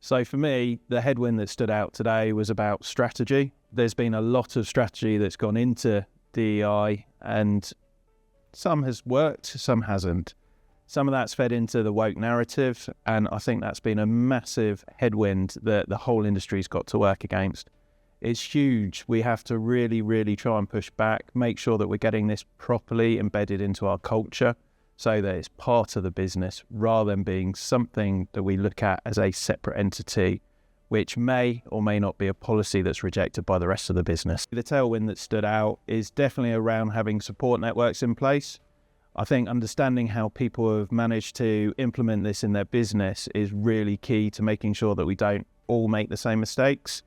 So for me, the headwind that stood out today was about strategy. There's been a lot of strategy that's gone into DEI, and some has worked, some hasn't. Some of that's fed into the woke narrative, and I think that's been a massive headwind that the whole industry's got to work against. It's huge. We have to really, really try and push back, make sure that we're getting this properly embedded into our culture so that it's part of the business rather than being something that we look at as a separate entity, which may or may not be a policy that's rejected by the rest of the business. The tailwind that stood out is definitely around having support networks in place. I think understanding how people have managed to implement this in their business is really key to making sure that we don't all make the same mistakes.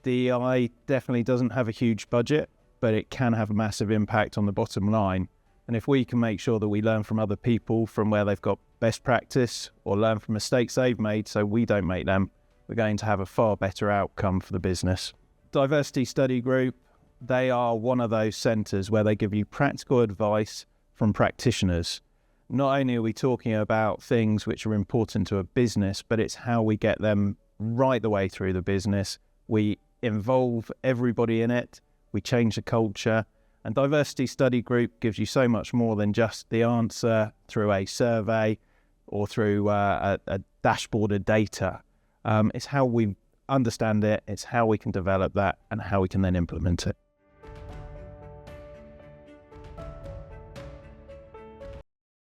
DEI definitely doesn't have a huge budget, but it can have a massive impact on the bottom line. And if we can make sure that we learn from other people from where they've got best practice or learn from mistakes they've made so we don't make them, we're going to have a far better outcome for the business. Diversity Study Group, they are one of those centres where they give you practical advice from practitioners. Not only are we talking about things which are important to a business, but it's how we get them right the way through the business. We involve everybody in it, we change the culture, and Diversity Study Group gives you so much more than just the answer through a survey or through a dashboard of data. It's how we understand it, it's how we can develop that, and how we can then implement it.